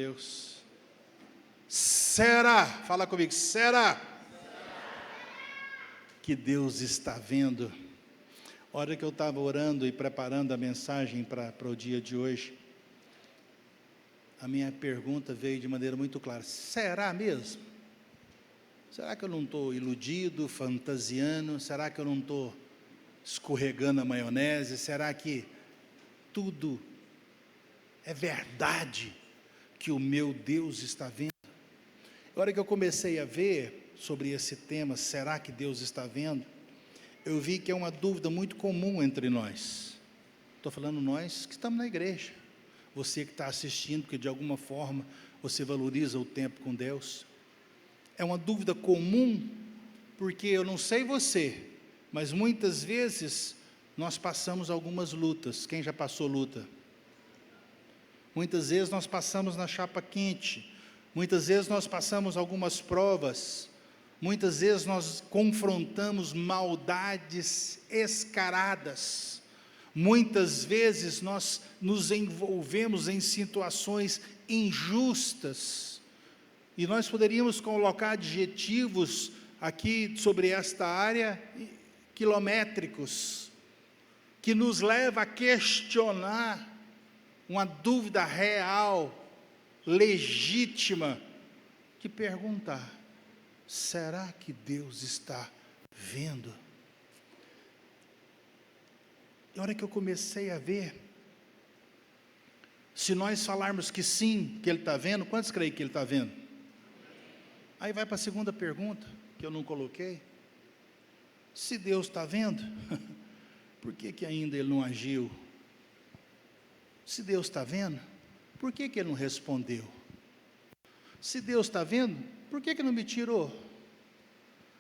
Deus. Será, fala comigo, será que Deus está vendo? A hora que eu estava orando e preparando a mensagem para o dia de hoje, a minha pergunta veio de maneira muito clara: será mesmo? Será que eu não estou iludido, fantasiando? Será que eu não estou escorregando a maionese? Será que tudo é verdade que o meu Deus está vendo? A hora que eu comecei a ver sobre esse tema, será que Deus está vendo? Eu vi que é uma dúvida muito comum entre nós. Estou falando nós que estamos na igreja. Você que está assistindo, porque de alguma forma você valoriza o tempo com Deus. É uma dúvida comum, porque eu não sei você, mas muitas vezes nós passamos algumas lutas. Quem já passou luta? Muitas vezes nós passamos na chapa quente. Muitas vezes nós passamos algumas provas. Muitas vezes nós confrontamos maldades escaradas. Muitas vezes nós nos envolvemos em situações injustas. E nós poderíamos colocar adjetivos aqui sobre esta área, quilométricos, que nos leva a questionar uma dúvida real, legítima, que perguntar: será que Deus está vendo? E a hora que eu comecei a ver, se nós falarmos que sim, que Ele está vendo, quantos creem que Ele está vendo? Aí vai para a segunda pergunta, que eu não coloquei. Se Deus está vendo, por que ainda Ele não agiu? Se Deus está vendo, por que Ele não respondeu? Se Deus está vendo, por que não me tirou?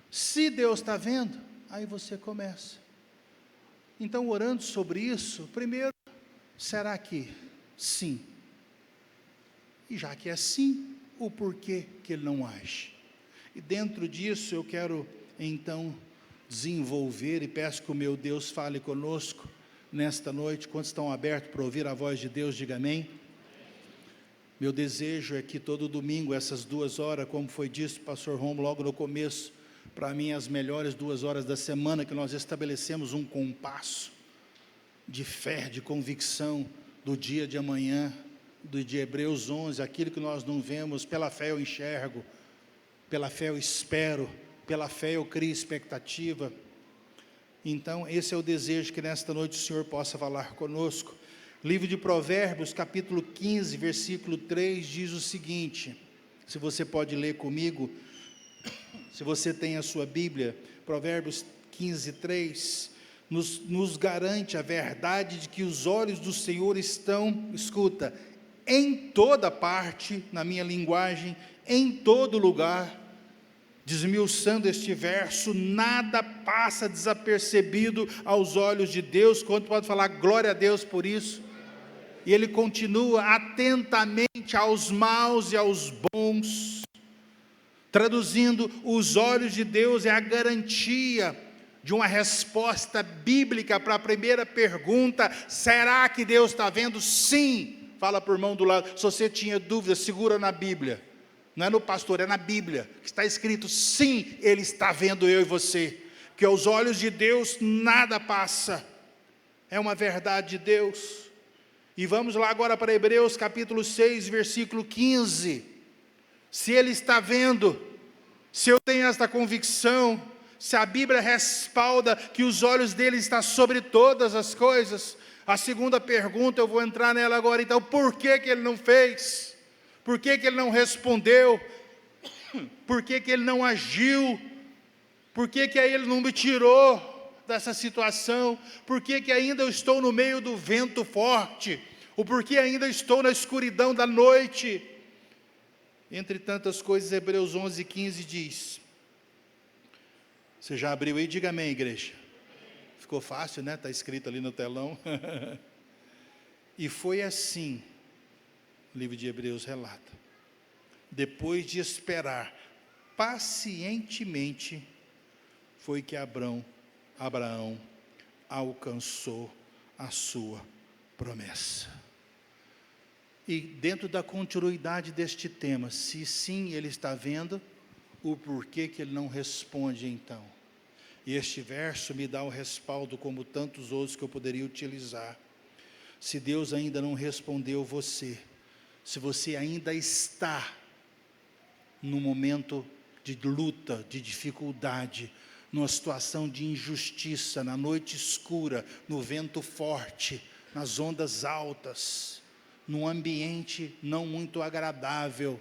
Se Deus está vendo, aí você começa. Então, orando sobre isso, primeiro, será que sim? E já que é sim, o porquê que Ele não age? E dentro disso eu quero então desenvolver, e peço que o meu Deus fale conosco nesta noite. Quantos estão abertos para ouvir a voz de Deus, diga amém. Meu desejo é que todo domingo, essas 2 horas, como foi dito, pastor Romo, logo no começo, para mim as melhores 2 horas da semana, que nós estabelecemos um compasso de fé, de convicção do dia de amanhã, de Hebreus 11, aquilo que nós não vemos, pela fé eu enxergo, pela fé eu espero, pela fé eu crio expectativa. Então esse é o desejo, que nesta noite o Senhor possa falar conosco. Livro de Provérbios, capítulo 15, versículo 3, diz o seguinte, se você pode ler comigo, se você tem a sua Bíblia, Provérbios 15, 3, nos garante a verdade de que os olhos do Senhor estão, escuta, em toda parte, na minha linguagem, em todo lugar. Desmiuçando este verso, nada passa desapercebido aos olhos de Deus. Quanto pode falar glória a Deus por isso? E ele continua: atentamente aos maus e aos bons. Traduzindo, os olhos de Deus é a garantia de uma resposta bíblica para a primeira pergunta: será que Deus está vendo? Sim. Fala para o irmão do lado, se você tinha dúvida, segura na Bíblia. Não é no pastor, é na Bíblia, que está escrito: sim, Ele está vendo eu e você, que aos olhos de Deus nada passa. É uma verdade de Deus. E vamos lá agora para Hebreus capítulo 6, versículo 15. Se Ele está vendo, se eu tenho esta convicção, se a Bíblia respalda que os olhos dele estão sobre todas as coisas, a segunda pergunta, eu vou entrar nela agora. Então, por que Ele não fez? Por que Ele não respondeu? Por que Ele não agiu? Por que Ele não me tirou dessa situação? Por que ainda eu estou no meio do vento forte? O porquê ainda estou na escuridão da noite? Entre tantas coisas, Hebreus 11, 15 diz, você já abriu aí? Diga amém, igreja. Ficou fácil, né? Está escrito ali no telão. E foi assim, o livro de Hebreus relata, depois de esperar pacientemente, foi que Abraão alcançou a sua promessa. E dentro da continuidade deste tema, se sim Ele está vendo, o porquê que Ele não responde então? E este verso me dá o respaldo, como tantos outros que eu poderia utilizar. Se Deus ainda não respondeu você, se você ainda está no momento de luta, de dificuldade, numa situação de injustiça, na noite escura, no vento forte, nas ondas altas, num ambiente não muito agradável,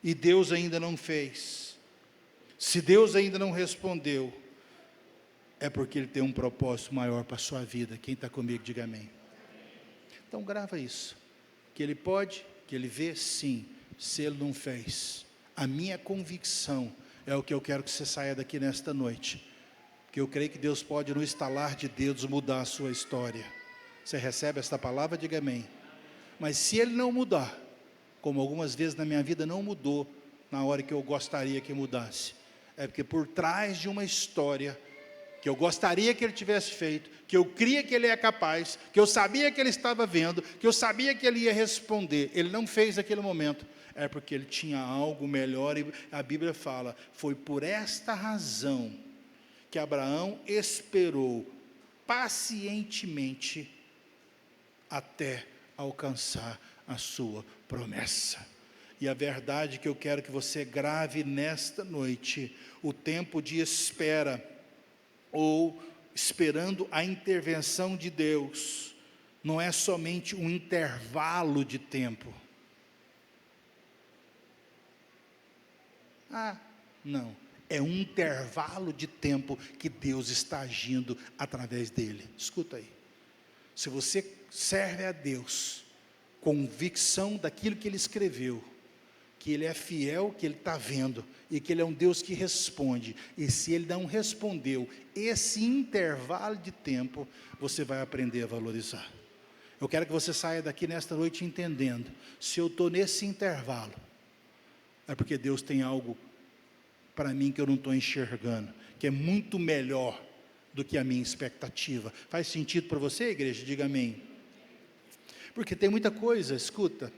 e Deus ainda não fez, se Deus ainda não respondeu, é porque Ele tem um propósito maior para a sua vida. Quem está comigo, diga amém. Então grava isso, que Ele pode, que Ele vê, sim. Se Ele não fez, a minha convicção é o que eu quero que você saia daqui nesta noite, porque eu creio que Deus pode, no estalar de dedos, mudar a sua história. Você recebe esta palavra? Diga amém. Mas se Ele não mudar, como algumas vezes na minha vida não mudou, na hora que eu gostaria que mudasse, é porque por trás de uma história, que eu gostaria que Ele tivesse feito, que eu cria que Ele é capaz, que eu sabia que Ele estava vendo, que eu sabia que Ele ia responder, Ele não fez naquele momento, é porque Ele tinha algo melhor, e a Bíblia fala, foi por esta razão, que Abraão esperou pacientemente, até alcançar a sua promessa. E a verdade que eu quero que você grave nesta noite, o tempo de espera, ou esperando a intervenção de Deus, não é somente um intervalo de tempo. Não, é um intervalo de tempo que Deus está agindo através dele. Escuta aí, se você serve a Deus, convicção daquilo que Ele escreveu, que Ele é fiel, que Ele está vendo, e que Ele é um Deus que responde, e se Ele não respondeu, esse intervalo de tempo, você vai aprender a valorizar. Eu quero que você saia daqui nesta noite entendendo, se eu estou nesse intervalo, é porque Deus tem algo para mim que eu não estou enxergando, que é muito melhor do que a minha expectativa. Faz sentido para você, igreja? Diga amém. Porque tem muita coisa, escuta,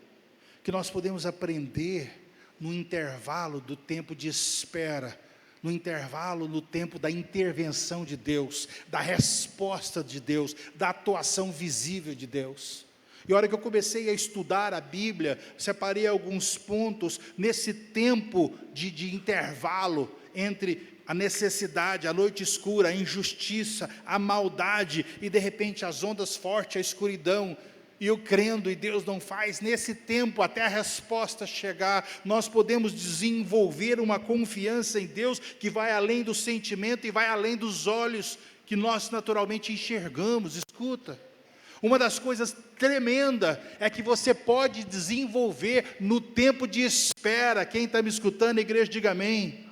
que nós podemos aprender no intervalo do tempo de espera, no intervalo, no tempo da intervenção de Deus, da resposta de Deus, da atuação visível de Deus. E a hora que eu comecei a estudar a Bíblia, separei alguns pontos nesse tempo de intervalo entre a necessidade, a noite escura, a injustiça, a maldade, e de repente as ondas fortes, a escuridão, e eu crendo, e Deus não faz, nesse tempo, até a resposta chegar, nós podemos desenvolver uma confiança em Deus, que vai além do sentimento, e vai além dos olhos, que nós naturalmente enxergamos. Escuta, uma das coisas tremenda, é que você pode desenvolver no tempo de espera. Quem está me escutando, igreja, diga amém.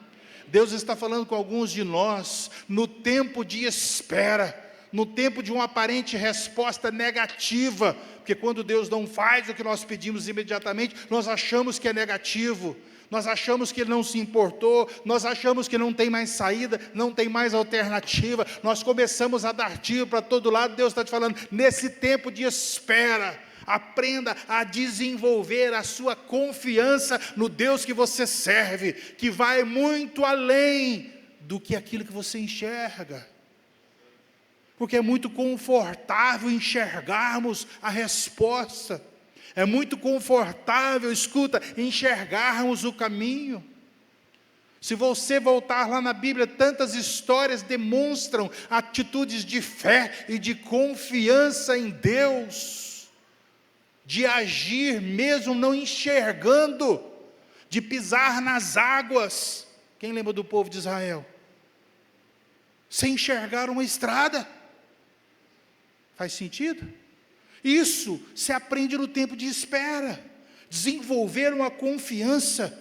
Deus está falando com alguns de nós, no tempo de espera, no tempo de uma aparente resposta negativa, porque quando Deus não faz o que nós pedimos imediatamente, nós achamos que é negativo, nós achamos que Ele não se importou, nós achamos que não tem mais saída, não tem mais alternativa, nós começamos a dar tiro para todo lado. Deus está te falando, nesse tempo de espera, aprenda a desenvolver a sua confiança no Deus que você serve, que vai muito além do que aquilo que você enxerga. Porque é muito confortável enxergarmos a resposta, é muito confortável, escuta, enxergarmos o caminho. Se você voltar lá na Bíblia, tantas histórias demonstram atitudes de fé e de confiança em Deus, de agir mesmo não enxergando, de pisar nas águas. Quem lembra do povo de Israel? Sem enxergar uma estrada. Faz sentido? Isso se aprende no tempo de espera, desenvolver uma confiança.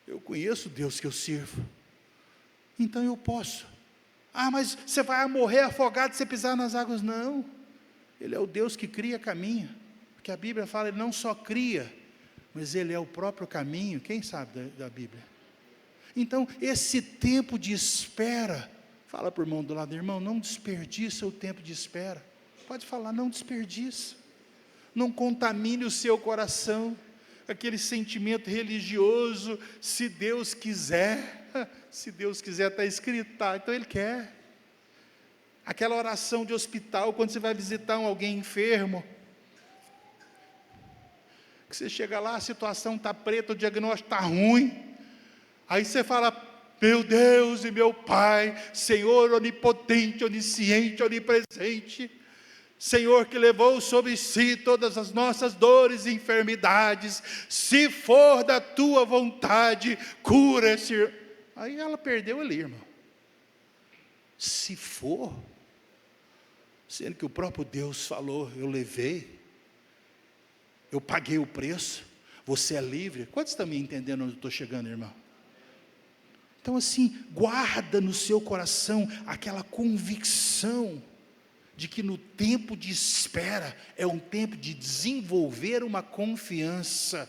Eu conheço o Deus que eu sirvo, então eu posso. Mas você vai morrer afogado se você pisar nas águas? Não, Ele é o Deus que cria caminho, porque a Bíblia fala, Ele não só cria, mas Ele é o próprio caminho. Quem sabe da Bíblia? Então, esse tempo de espera, fala para o irmão do lado, irmão, não desperdiça o tempo de espera. Pode falar, não desperdiça. Não contamine o seu coração, aquele sentimento religioso, se Deus quiser, está escrito, tá, então Ele quer. Aquela oração de hospital, quando você vai visitar alguém enfermo, que você chega lá, a situação está preta, o diagnóstico está ruim, aí você fala, meu Deus e meu Pai, Senhor onipotente, onisciente, onipresente, Senhor que levou sobre si todas as nossas dores e enfermidades, se for da tua vontade, cura esse. Aí ela perdeu ali, irmão. Se for, sendo que o próprio Deus falou, eu levei, eu paguei o preço, você é livre. Quantos estão me entendendo onde eu estou chegando, irmão? Então assim, guarda no seu coração aquela convicção, de que no tempo de espera, é um tempo de desenvolver uma confiança,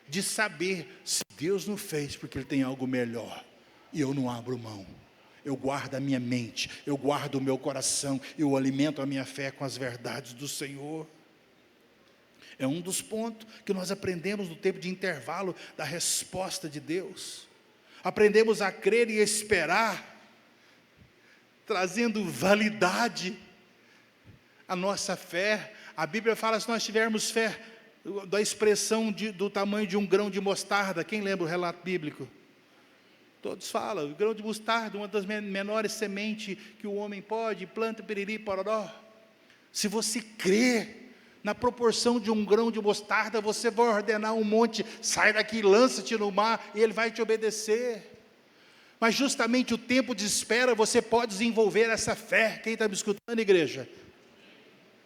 de saber, se Deus não fez, porque Ele tem algo melhor, e eu não abro mão, eu guardo a minha mente, eu guardo o meu coração, eu alimento a minha fé com as verdades do Senhor. É um dos pontos que nós aprendemos no tempo de intervalo, da resposta de Deus, aprendemos a crer e esperar, trazendo validade, a nossa fé. A Bíblia fala, se nós tivermos fé, da expressão do tamanho de um grão de mostarda. Quem lembra o relato bíblico? Todos falam, o grão de mostarda, uma das menores sementes que o homem pode, planta, piriri, pororó. Se você crê na proporção de um grão de mostarda, você vai ordenar um monte, sai daqui, lança-te no mar, e ele vai te obedecer. Mas justamente o tempo de espera, você pode desenvolver essa fé. Quem está me escutando, igreja?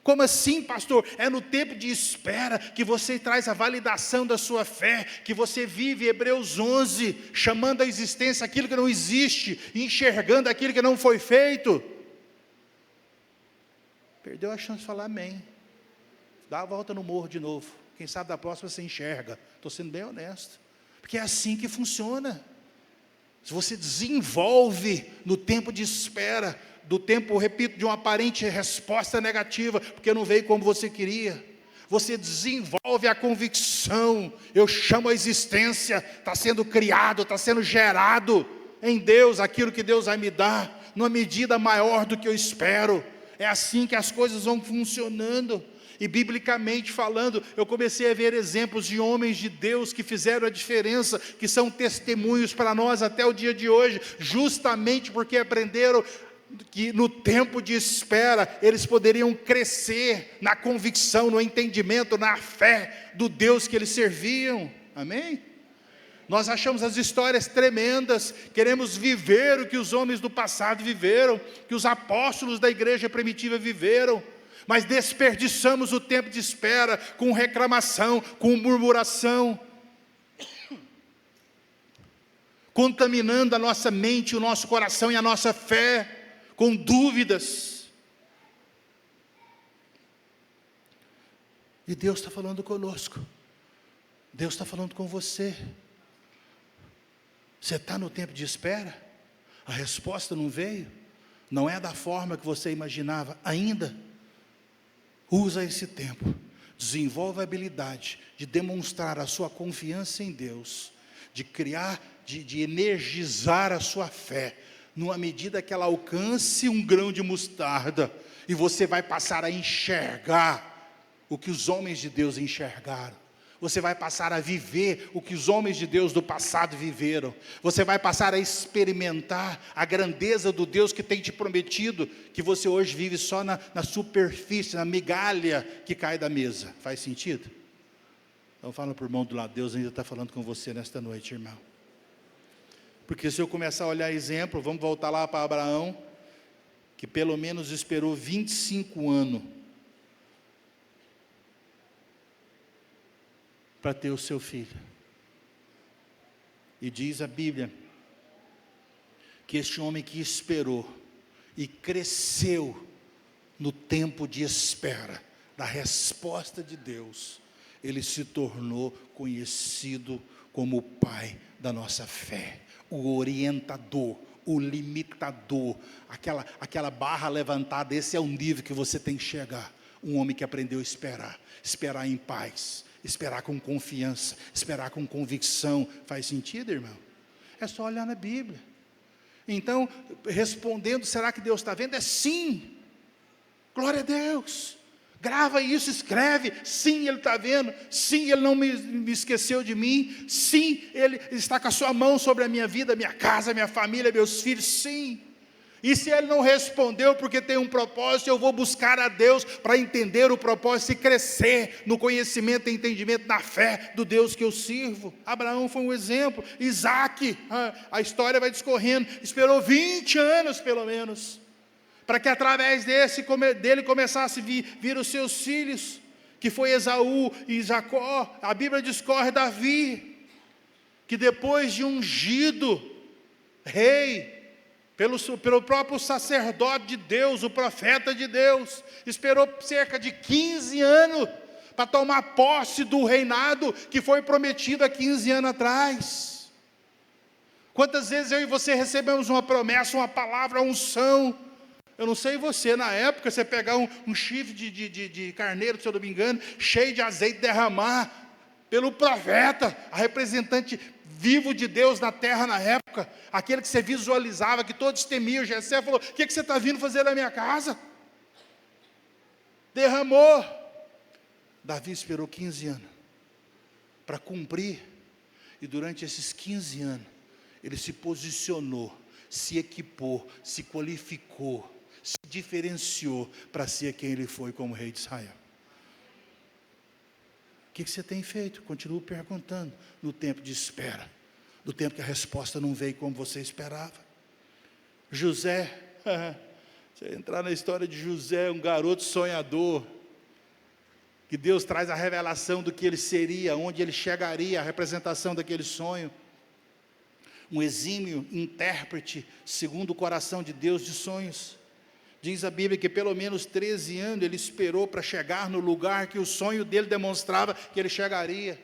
Como assim, pastor? É no tempo de espera que você traz a validação da sua fé, que você vive Hebreus 11, chamando à existência aquilo que não existe, enxergando aquilo que não foi feito. Perdeu a chance de falar amém. Dá a volta no morro de novo. Quem sabe da próxima você enxerga. Estou sendo bem honesto. Porque é assim que funciona. Se você desenvolve no tempo de espera, do tempo, repito, de uma aparente resposta negativa, porque não veio como você queria, você desenvolve a convicção, eu chamo a existência, está sendo criado, está sendo gerado em Deus, aquilo que Deus vai me dar, numa medida maior do que eu espero. É assim que as coisas vão funcionando. E biblicamente falando, eu comecei a ver exemplos de homens de Deus que fizeram a diferença, que são testemunhos para nós até o dia de hoje, justamente porque aprenderam que no tempo de espera, eles poderiam crescer na convicção, no entendimento, na fé do Deus que eles serviam. Amém? Nós achamos as histórias tremendas, queremos viver o que os homens do passado viveram, que os apóstolos da igreja primitiva viveram, mas desperdiçamos o tempo de espera com reclamação, com murmuração, contaminando a nossa mente, o nosso coração e a nossa fé, com dúvidas. E Deus está falando conosco, Deus está falando com você. Você está no tempo de espera? A resposta não veio? Não é da forma que você imaginava ainda? Usa esse tempo, desenvolve a habilidade de demonstrar a sua confiança em Deus, de criar, de energizar a sua fé, numa medida que ela alcance um grão de mostarda, e você vai passar a enxergar o que os homens de Deus enxergaram. Você vai passar a viver o que os homens de Deus do passado viveram. Você vai passar a experimentar a grandeza do Deus que tem te prometido, que você hoje vive só na superfície, na migalha que cai da mesa. Faz sentido? Então fala para o irmão do lado, Deus ainda está falando com você nesta noite, irmão. Porque se eu começar a olhar exemplo, vamos voltar lá para Abraão, que pelo menos esperou 25 anos para ter o seu filho. E diz a Bíblia que este homem que esperou e cresceu no tempo de espera da resposta de Deus, ele se tornou conhecido como o pai da nossa fé, o orientador, o limitador, aquela barra levantada. Esse é o nível que você tem que chegar. Um homem que aprendeu a esperar em paz, esperar com confiança, esperar com convicção. Faz sentido, irmão? É só olhar na Bíblia. Então, respondendo, será que Deus está vendo? É sim. Glória a Deus. Grava isso, escreve. Sim, Ele está vendo. Sim, Ele não me esqueceu de mim. Sim, Ele está com a sua mão sobre a minha vida, minha casa, minha família, meus filhos. Sim. E se Ele não respondeu porque tem um propósito, eu vou buscar a Deus para entender o propósito e crescer no conhecimento e entendimento da fé do Deus que eu sirvo. Abraão foi um exemplo. Isaac, a história vai discorrendo, esperou 20 anos pelo menos, para que através dele começasse a vir os seus filhos, que foi Esaú e Jacó. A Bíblia discorre Davi, que depois de ungido rei, pelo próprio sacerdote de Deus, o profeta de Deus, esperou cerca de 15 anos, para tomar posse do reinado, que foi prometido há 15 anos atrás. Quantas vezes eu e você recebemos uma promessa, uma palavra, uma unção? Eu não sei você, na época, você pegar um chifre de carneiro, se eu não me engano, cheio de azeite, derramar pelo profeta, a representante vivo de Deus na terra na época, aquele que você visualizava, que todos temiam. Jessé falou: o que você está vindo fazer na minha casa? Derramou. Davi esperou 15 anos para cumprir, e durante esses 15 anos, ele se posicionou, se equipou, se qualificou, se diferenciou para ser quem ele foi como rei de Israel. O que você tem feito? Continuo perguntando. No tempo de espera, no tempo que a resposta não veio como você esperava. José, você entrar na história de José, um garoto sonhador, que Deus traz a revelação do que ele seria, onde ele chegaria, a representação daquele sonho. Um exímio intérprete, segundo o coração de Deus, de sonhos. Diz a Bíblia que pelo menos 13 anos ele esperou para chegar no lugar que o sonho dele demonstrava que ele chegaria.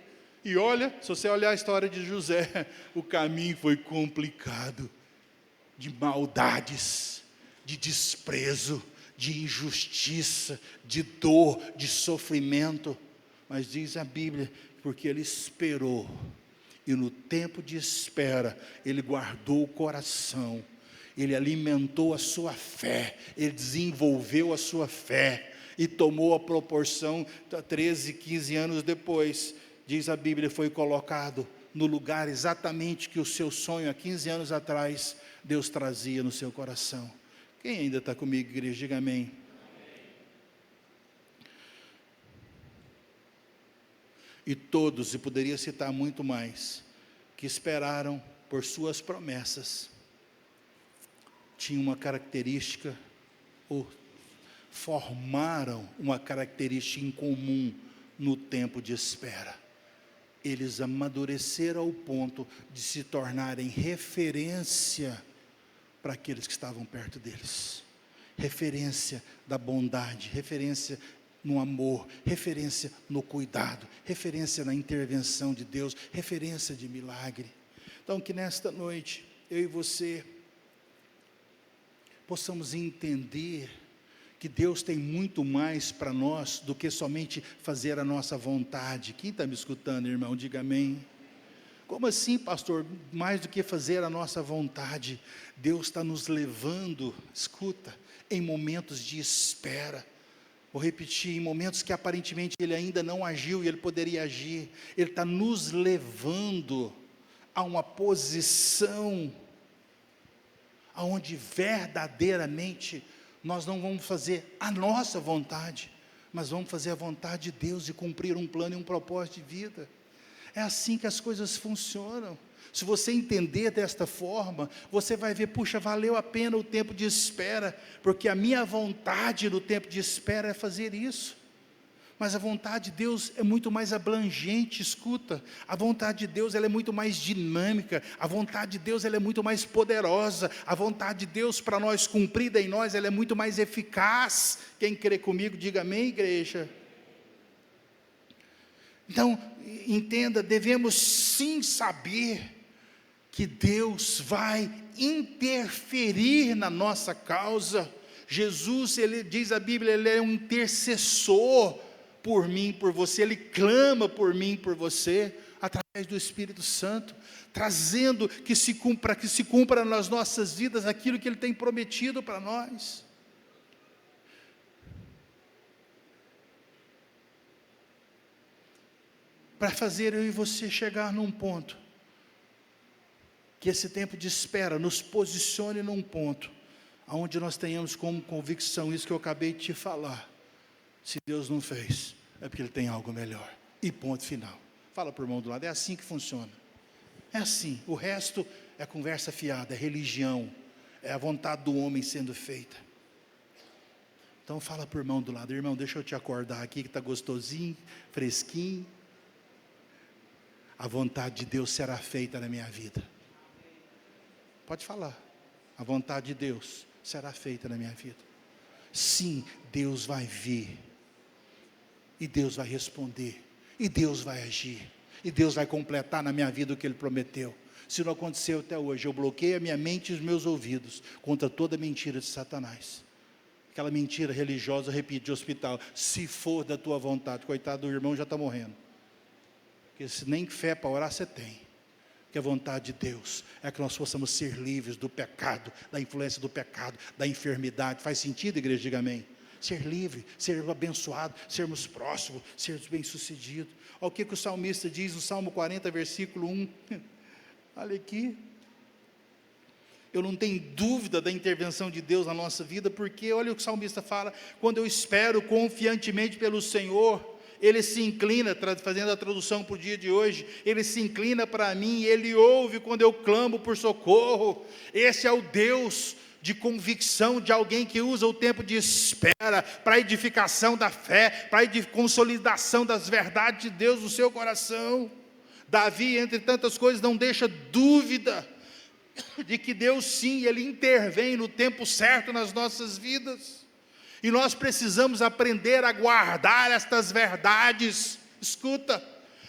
E olha, se você olhar a história de José, o caminho foi complicado, de maldades, de desprezo, de injustiça, de dor, de sofrimento. Mas diz a Bíblia, porque ele esperou, e no tempo de espera, ele guardou o coração, ele alimentou a sua fé, ele desenvolveu a sua fé, e tomou a proporção. 13, 15 anos depois, diz a Bíblia, foi colocado no lugar exatamente que o seu sonho há 15 anos atrás, Deus trazia no seu coração. Quem ainda está comigo, igreja? Diga amém. E todos, e poderia citar muito mais, que esperaram por suas promessas, tinham uma característica, ou formaram uma característica em comum no tempo de espera. Eles amadureceram ao ponto de se tornarem referência para aqueles que estavam perto deles. Referência da bondade, referência no amor, referência no cuidado, referência na intervenção de Deus, referência de milagre. Então, que nesta noite, eu e você possamos entender que Deus tem muito mais para nós do que somente fazer a nossa vontade. Quem está me escutando, irmão? Diga amém. Como assim, pastor? Mais do que fazer a nossa vontade, Deus está nos levando, escuta, em momentos de espera. Vou repetir, em momentos que aparentemente Ele ainda não agiu e Ele poderia agir, Ele está nos levando a uma posição onde verdadeiramente nós não vamos fazer a nossa vontade, mas vamos fazer a vontade de Deus e cumprir um plano e um propósito de vida. É assim que as coisas funcionam. Se você entender desta forma, você vai ver, puxa, valeu a pena o tempo de espera, porque a minha vontade no tempo de espera é fazer isso. Mas a vontade de Deus é muito mais abrangente, escuta, a vontade de Deus ela é muito mais dinâmica, a vontade de Deus ela é muito mais poderosa, a vontade de Deus para nós, cumprida em nós, ela é muito mais eficaz. Quem crê comigo, diga amém, igreja. Então, entenda, devemos sim saber que Deus vai interferir na nossa causa. Jesus, ele diz a Bíblia, ele é um intercessor por mim, por você, ele clama por mim, por você, através do Espírito Santo, trazendo que se cumpra nas nossas vidas aquilo que ele tem prometido para nós. Para fazer eu e você chegar num ponto, que esse tempo de espera nos posicione num ponto, onde nós tenhamos como convicção, isso que eu acabei de te falar, se Deus não fez, é porque Ele tem algo melhor, e ponto final. Fala para o irmão do lado, é assim que funciona, é assim, o resto é conversa fiada, é religião, é a vontade do homem sendo feita. Então fala para o irmão do lado, irmão, deixa eu te acordar aqui, que está gostosinho, fresquinho, a vontade de Deus será feita na minha vida. Pode falar, a vontade de Deus será feita na minha vida. Sim, Deus vai vir, e Deus vai responder, e Deus vai agir, e Deus vai completar na minha vida o que Ele prometeu. Se não aconteceu até hoje, eu bloqueio a minha mente e os meus ouvidos contra toda mentira de Satanás. Aquela mentira religiosa, repito, de hospital, se for da tua vontade. Coitado do irmão, já está morrendo, porque se nem fé para orar você tem. Que a vontade de Deus é que nós possamos ser livres do pecado, da influência do pecado, da enfermidade. Faz sentido, igreja? Diga amém. Ser livre, ser abençoado, sermos próximos, sermos bem-sucedidos. Olha o que o salmista diz no Salmo 40, versículo 1. Olha aqui. Eu não tenho dúvida da intervenção de Deus na nossa vida, porque olha o que o salmista fala: quando eu espero confiantemente pelo Senhor, Ele se inclina, fazendo a tradução para o dia de hoje, Ele se inclina para mim, Ele ouve quando eu clamo por socorro. Esse é o Deus de convicção, de alguém que usa o tempo de espera para a edificação da fé, para a consolidação das verdades de Deus no seu coração. Davi, entre tantas coisas, não deixa dúvida de que Deus sim, Ele intervém no tempo certo nas nossas vidas. E nós precisamos aprender a guardar estas verdades. Escuta,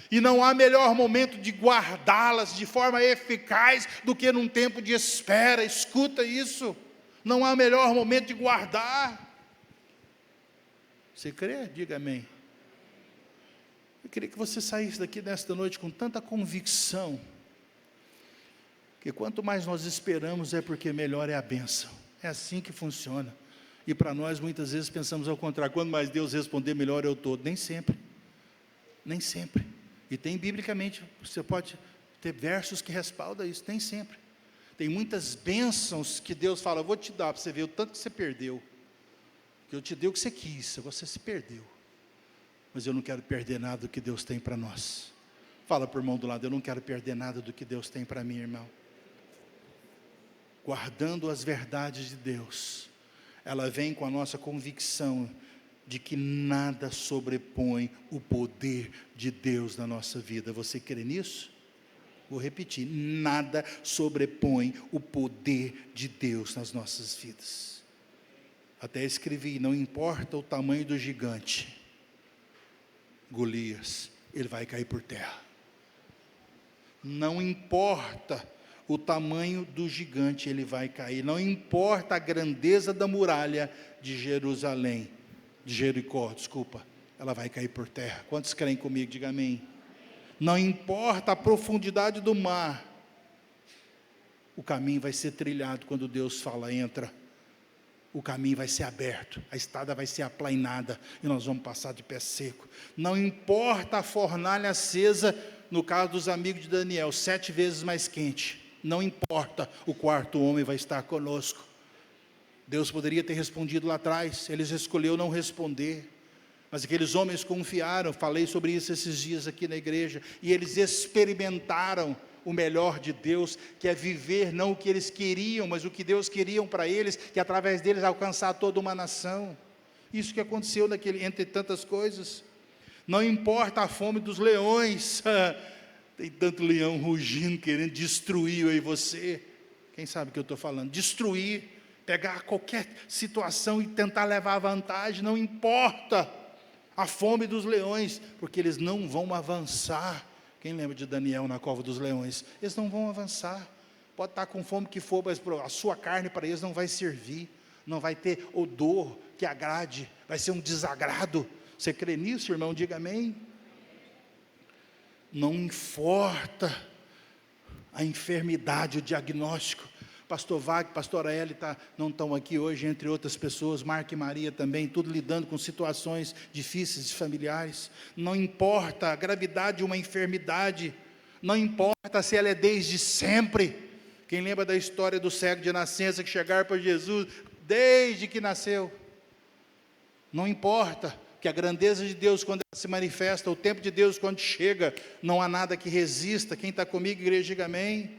e não há melhor momento de guardá-las de forma eficaz do que num tempo de espera. Escuta isso, não há melhor momento de guardar. Você crê? Diga amém. Eu queria que você saísse daqui nesta noite com tanta convicção, que quanto mais nós esperamos é porque melhor é a bênção. É assim que funciona. E para nós, muitas vezes, pensamos ao contrário: quanto mais Deus responder, melhor eu estou. Nem sempre. Nem sempre. E tem biblicamente, você pode ter versos que respaldam isso. Nem sempre. Tem muitas bênçãos que Deus fala: eu vou te dar, para você ver o tanto que você perdeu. Que eu te dei o que você quis, você se perdeu. Mas eu não quero perder nada do que Deus tem para nós. Fala para o irmão do lado: eu não quero perder nada do que Deus tem para mim, irmão. Guardando as verdades de Deus, ela vem com a nossa convicção de que nada sobrepõe o poder de Deus na nossa vida. Você crê nisso? Vou repetir: nada sobrepõe o poder de Deus nas nossas vidas. Até escrevi: não importa o tamanho do gigante, Golias, ele vai cair por terra. Não importa o tamanho do gigante, ele vai cair. Não importa a grandeza da muralha de Jerusalém, de Jericó, desculpa, ela vai cair por terra. Quantos creem comigo? Diga amém. Não importa a profundidade do mar, o caminho vai ser trilhado quando Deus fala: entra. O caminho vai ser aberto, a estrada vai ser aplainada, e nós vamos passar de pé seco. Não importa a fornalha acesa, no caso dos amigos de Daniel, 7 vezes mais quente. Não importa, o quarto homem vai estar conosco. Deus poderia ter respondido lá atrás, Ele escolheu não responder. Mas aqueles homens confiaram, falei sobre isso esses dias aqui na igreja, e eles experimentaram o melhor de Deus, que é viver não o que eles queriam, mas o que Deus queria para eles, que através deles alcançar toda uma nação. Isso que aconteceu entre tantas coisas. Não importa a fome dos leões, tem tanto leão rugindo, querendo destruir eu e você. Quem sabe o que eu estou falando? Destruir, pegar qualquer situação e tentar levar vantagem. Não importa a fome dos leões, porque eles não vão avançar. Quem lembra de Daniel na cova dos leões? Eles não vão avançar, pode estar com fome que for, mas a sua carne para eles não vai servir, não vai ter odor que agrade, vai ser um desagrado. Você crê nisso, irmão? Diga amém. Não importa a enfermidade, o diagnóstico. Pastor Wagner, pastora Eli não estão aqui hoje, entre outras pessoas, Marca e Maria também, tudo lidando com situações difíceis, familiares. Não importa a gravidade de uma enfermidade, não importa se ela é desde sempre. Quem lembra da história do cego de nascença que chegaram para Jesus desde que nasceu? Não importa, que a grandeza de Deus quando ela se manifesta, o tempo de Deus quando chega, não há nada que resista. Quem está comigo, igreja, diga amém.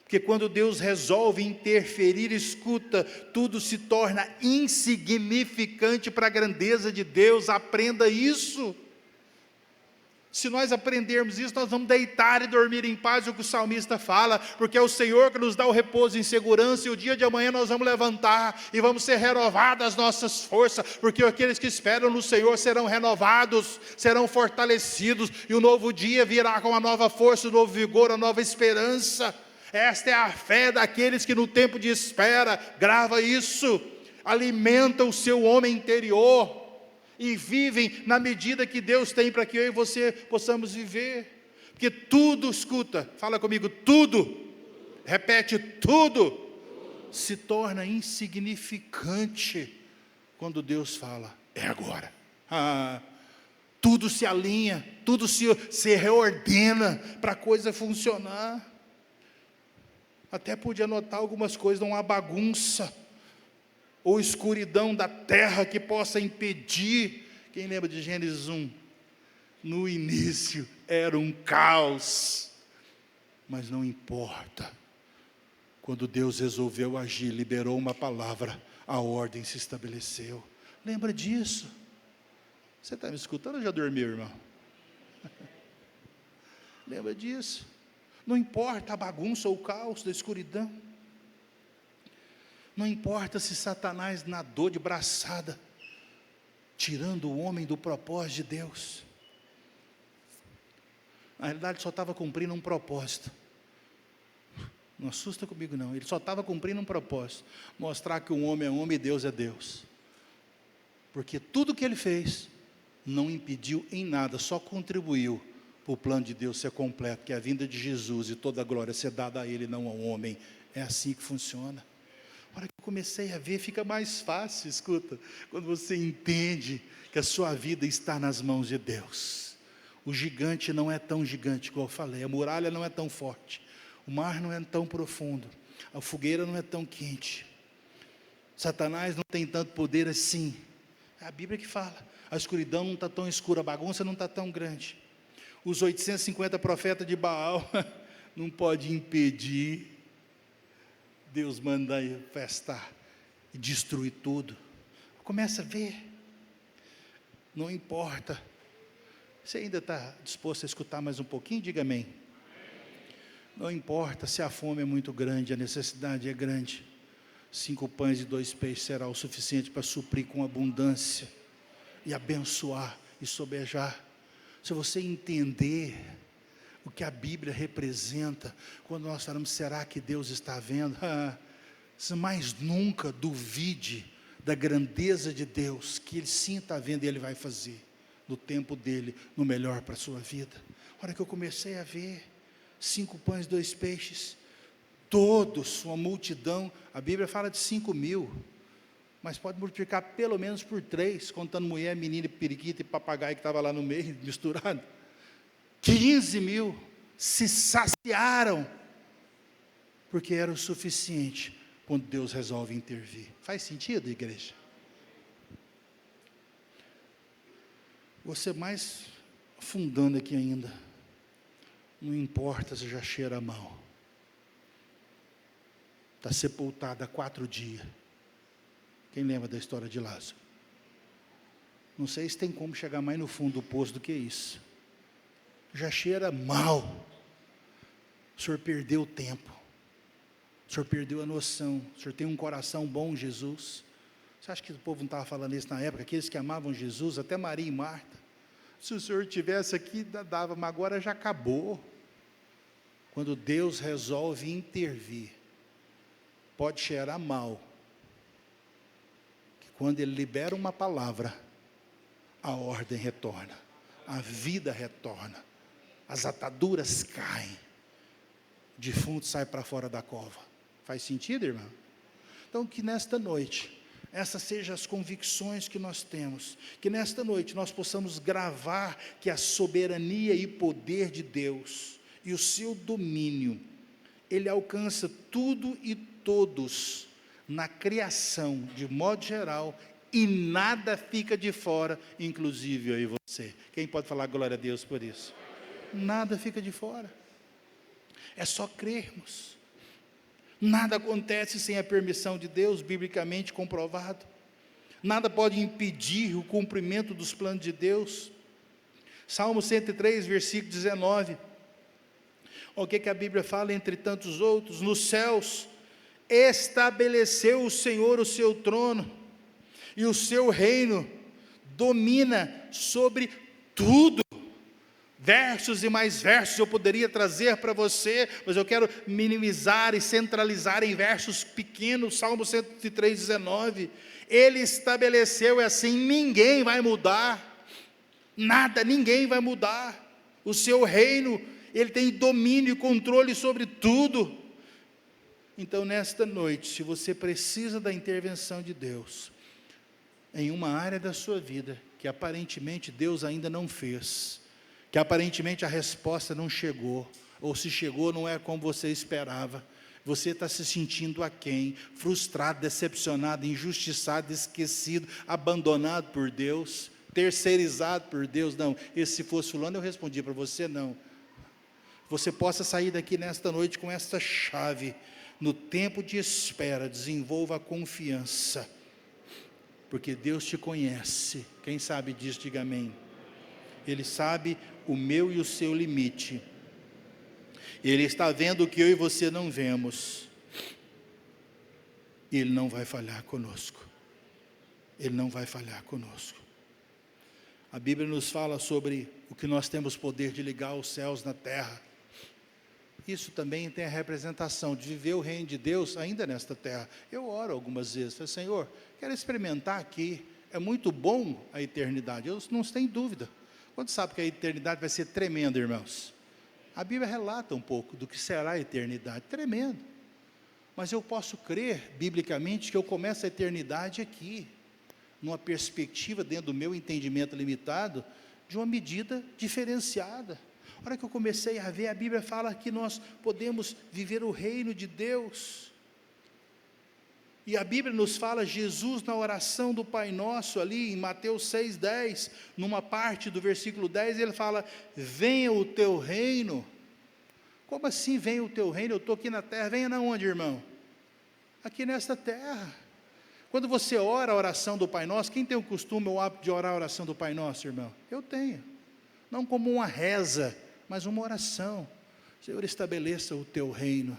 Porque quando Deus resolve interferir, escuta, tudo se torna insignificante para a grandeza de Deus. Aprenda isso. Se nós aprendermos isso, nós vamos deitar e dormir em paz, é o que o salmista fala, porque é o Senhor que nos dá o repouso em segurança, e o dia de amanhã nós vamos levantar, e vamos ser renovadas as nossas forças, porque aqueles que esperam no Senhor serão renovados, serão fortalecidos, e o novo dia virá com uma nova força, um novo vigor, uma nova esperança. Esta é a fé daqueles que no tempo de espera, grava isso, alimentam o seu homem interior, e vivem na medida que Deus tem para que eu e você possamos viver, porque tudo, escuta, fala comigo, tudo, repete, tudo, se torna insignificante, quando Deus fala, é agora. Tudo se alinha, tudo se reordena, para a coisa funcionar. Até podia notar algumas coisas, não há bagunça, ou escuridão da terra que possa impedir. Quem lembra de Gênesis 1? No início era um caos, mas não importa, quando Deus resolveu agir, liberou uma palavra, a ordem se estabeleceu. Lembra disso? Você está me escutando ou já dormiu, irmão? Lembra disso? Não importa a bagunça ou o caos da escuridão, não importa se Satanás nadou de braçada, tirando o homem do propósito de Deus. Na realidade só estava cumprindo um propósito. Não assusta comigo não, ele só estava cumprindo um propósito, mostrar que um homem é homem e Deus é Deus. Porque tudo que ele fez, não impediu em nada, só contribuiu para o plano de Deus ser completo, que é a vinda de Jesus e toda a glória ser dada a Ele, não ao homem. É assim que funciona. A hora que eu comecei a ver, fica mais fácil, escuta, quando você entende que a sua vida está nas mãos de Deus. O gigante não é tão gigante, como eu falei, a muralha não é tão forte, o mar não é tão profundo, a fogueira não é tão quente, Satanás não tem tanto poder assim. É a Bíblia que fala, a escuridão não está tão escura, a bagunça não está tão grande. Os 850 profetas de Baal não pode impedir Deus mandar infestar e destruir tudo. Começa a ver, não importa. Você ainda está disposto a escutar mais um pouquinho? Diga amém. Não importa se a fome é muito grande, a necessidade é grande. 5 pães e 2 peixes será o suficiente para suprir com abundância e abençoar e sobejar. Se você entender o que a Bíblia representa, quando nós falamos, será que Deus está vendo? Mais nunca duvide da grandeza de Deus, que Ele sim está vendo e Ele vai fazer, no tempo dEle, no melhor para a sua vida. A hora que eu comecei a ver, 5 pães, 2 peixes, todos, uma multidão, a Bíblia fala de 5.000, mas pode multiplicar pelo menos por 3, contando mulher, menina, periquita e papagaio que estava lá no meio, misturado. 15.000 se saciaram, porque era o suficiente, quando Deus resolve intervir. Faz sentido, igreja? Você mais afundando aqui ainda, não importa se já cheira a mão, está sepultada há 4 dias, quem lembra da história de Lázaro? Não sei se tem como chegar mais no fundo do poço do que isso, já cheira mal, o senhor perdeu o tempo, o senhor perdeu a noção, o senhor tem um coração bom, Jesus. Você acha que o povo não estava falando isso na época? Aqueles que amavam Jesus, até Maria e Marta, se o senhor estivesse aqui, dava, mas agora já acabou, quando Deus resolve intervir, pode cheirar mal, que quando Ele libera uma palavra, a ordem retorna, a vida retorna, as ataduras caem, o defunto sai para fora da cova. Faz sentido, irmão? Então, que nesta noite, essas sejam as convicções que nós temos, que nesta noite nós possamos gravar que a soberania e poder de Deus, e o seu domínio, Ele alcança tudo e todos, na criação, de modo geral, e nada fica de fora, inclusive eu e você. Quem pode falar glória a Deus por isso? Nada fica de fora, é só crermos. Nada acontece sem a permissão de Deus, biblicamente comprovado. Nada pode impedir o cumprimento dos planos de Deus. Salmo 103, versículo 19. O que a Bíblia fala, entre tantos outros? Nos céus estabeleceu o Senhor o seu trono, e o seu reino domina sobre tudo. Versos e mais versos eu poderia trazer para você, mas eu quero minimizar e centralizar em versos pequenos. Salmo 103, 19. Ele estabeleceu, é assim, ninguém vai mudar, nada, ninguém vai mudar. O seu reino, Ele tem domínio e controle sobre tudo. Então, nesta noite, se você precisa da intervenção de Deus, em uma área da sua vida, que aparentemente Deus ainda não fez, que aparentemente a resposta não chegou, ou se chegou não é como você esperava, você está se sentindo aquém, frustrado, decepcionado, injustiçado, esquecido, abandonado por Deus, terceirizado por Deus. Não, esse se fosse fulano eu respondia para você, não. Você possa sair daqui nesta noite com esta chave. No tempo de espera, desenvolva a confiança, porque Deus te conhece. Quem sabe disso, diga amém. Ele sabe o meu e o seu limite. Ele está vendo o que eu e você não vemos. E Ele não vai falhar conosco. Ele não vai falhar conosco. A Bíblia nos fala sobre o que nós temos poder de ligar os céus na terra. Isso também tem a representação de viver o reino de Deus ainda nesta terra. Eu oro algumas vezes, falo, Senhor, quero experimentar aqui. É muito bom a eternidade, eu não tenho dúvida. Quando sabe que a eternidade vai ser tremenda, irmãos? A Bíblia relata um pouco do que será a eternidade, tremendo. Mas eu posso crer, biblicamente, que eu começo a eternidade aqui, numa perspectiva, dentro do meu entendimento limitado, de uma medida diferenciada. A hora que eu comecei a ver, a Bíblia fala que nós podemos viver o reino de Deus. E a Bíblia nos fala, Jesus na oração do Pai Nosso, ali em Mateus 6,10, numa parte do versículo 10, ele fala, venha o teu reino. Como assim venha o teu reino? Eu estou aqui na terra, venha na onde, irmão? Aqui nesta terra. Quando você ora a oração do Pai Nosso, quem tem o costume ou o hábito de orar a oração do Pai Nosso, irmão? Eu tenho. Não como uma reza, mas uma oração. Senhor, estabeleça o teu reino,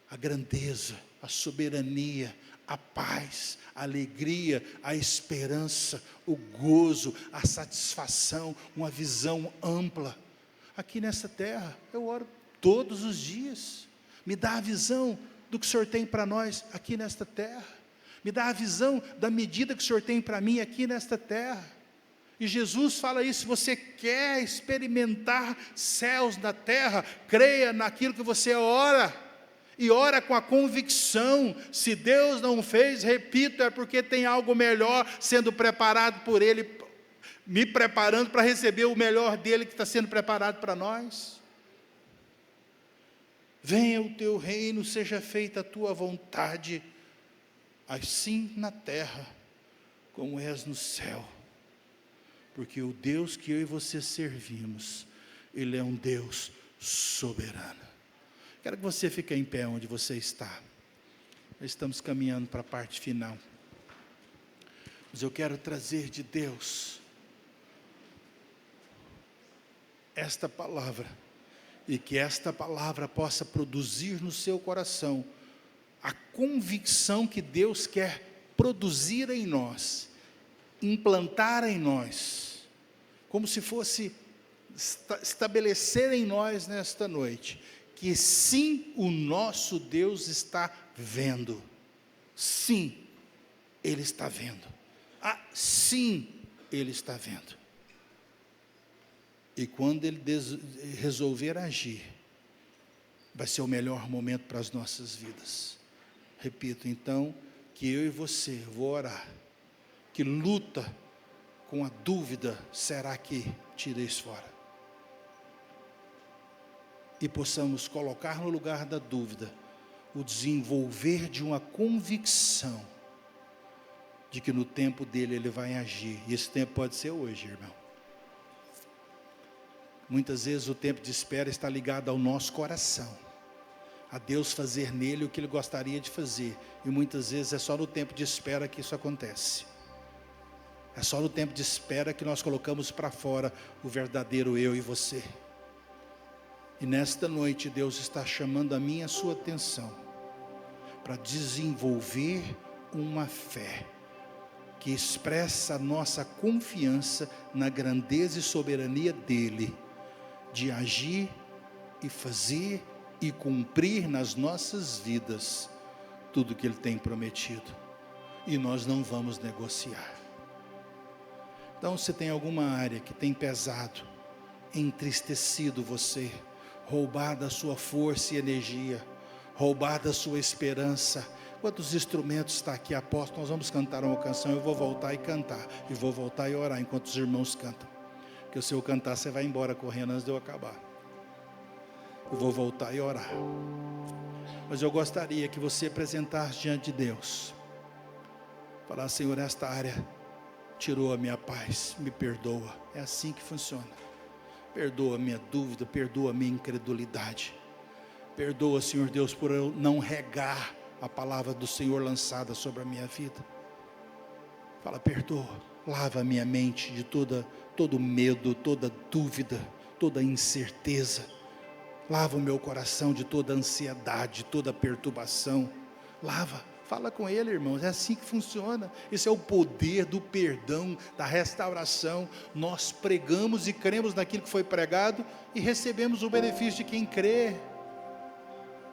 a grandeza, a soberania, a paz, a alegria, a esperança, o gozo, a satisfação, uma visão ampla. Aqui nessa terra, eu oro todos os dias. Me dá a visão do que o Senhor tem para nós aqui nesta terra. Me dá a visão da medida que o Senhor tem para mim aqui nesta terra. E Jesus fala isso, se você quer experimentar céus na terra, creia naquilo que você ora. E ora com a convicção, se Deus não fez, repito, é porque tem algo melhor sendo preparado por Ele, me preparando para receber o melhor dEle que está sendo preparado para nós. Venha o teu reino, seja feita a tua vontade, assim na terra, como és no céu. Porque o Deus que eu e você servimos, Ele é um Deus soberano. Quero que você fique em pé onde você está. Estamos caminhando para a parte final. Mas eu quero trazer de Deus esta palavra, e que esta palavra possa produzir no seu coração a convicção que Deus quer produzir em nós, implantar em nós, como se fosse estabelecer em nós nesta noite, que sim, o nosso Deus está vendo. Sim, Ele está vendo. Ah, sim, Ele está vendo. E quando Ele resolver agir, vai ser o melhor momento para as nossas vidas. Repito, então, que eu e você, vou orar, que luta com a dúvida, será que tireis fora? E possamos colocar no lugar da dúvida, o desenvolver de uma convicção, de que no tempo dele Ele vai agir, e esse tempo pode ser hoje, irmão. Muitas vezes o tempo de espera está ligado ao nosso coração, a Deus fazer nele o que Ele gostaria de fazer, e muitas vezes é só no tempo de espera que isso acontece. É só no tempo de espera que nós colocamos para fora o verdadeiro eu e você. E nesta noite Deus está chamando a minha e a sua atenção para desenvolver uma fé que expressa a nossa confiança na grandeza e soberania dEle, de agir e fazer e cumprir nas nossas vidas tudo o que Ele tem prometido, e nós não vamos negociar. Então, se tem alguma área que tem pesado, entristecido você, roubado a sua força e energia, roubado a sua esperança, quantos instrumentos está aqui, apóstolo? Nós vamos cantar uma canção, eu vou voltar e cantar, e vou voltar e orar enquanto os irmãos cantam, porque se eu cantar você vai embora correndo antes de eu acabar. Eu vou voltar e orar, mas eu gostaria que você apresentasse diante de Deus, falar: Senhor, esta área tirou a minha paz, me perdoa. É assim que funciona. Perdoa a minha dúvida, perdoa a minha incredulidade, perdoa, Senhor Deus, por eu não regar a palavra do Senhor lançada sobre a minha vida. Fala: perdoa, lava a minha mente de todo medo, toda dúvida, toda incerteza. Lava o meu coração de toda ansiedade, toda perturbação. Lava, fala com Ele, irmãos, é assim que funciona. Esse é o poder do perdão, da restauração. Nós pregamos e cremos naquilo que foi pregado e recebemos o benefício de quem crê.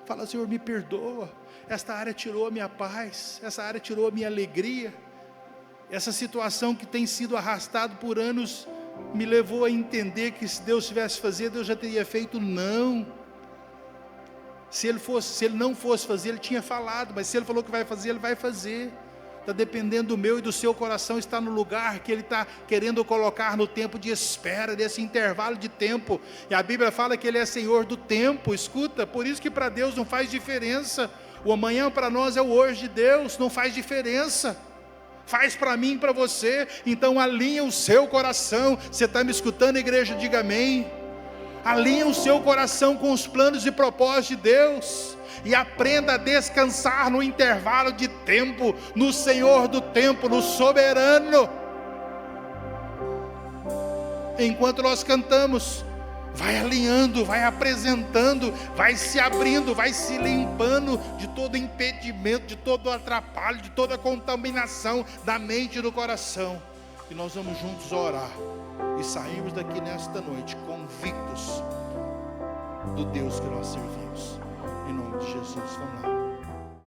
Fala: Senhor, me perdoa, esta área tirou a minha paz, essa área tirou a minha alegria, essa situação que tem sido arrastado por anos, me levou a entender que se Deus tivesse fazer, Deus já teria feito. Não, se Ele não fosse fazer, Ele tinha falado, mas se Ele falou que vai fazer, Ele vai fazer. Está dependendo do meu e do seu coração, está no lugar que Ele está querendo colocar no tempo de espera, desse intervalo de tempo. E a Bíblia fala que Ele é Senhor do tempo. Escuta, por isso que para Deus não faz diferença, o amanhã para nós é o hoje de Deus, não faz diferença. Faz para mim e para você. Então alinha o seu coração. Você está me escutando, igreja? Diga amém. Alinha o seu coração com os planos e propósitos de Deus, e aprenda a descansar no intervalo de tempo, no Senhor do tempo, no soberano. Enquanto nós cantamos, vai alinhando, vai apresentando, vai se abrindo, vai se limpando de todo impedimento, de todo atrapalho, de toda contaminação da mente e do coração. E nós vamos juntos orar e sairmos daqui nesta noite convictos do Deus que nós servimos. Em nome de Jesus, vamos lá.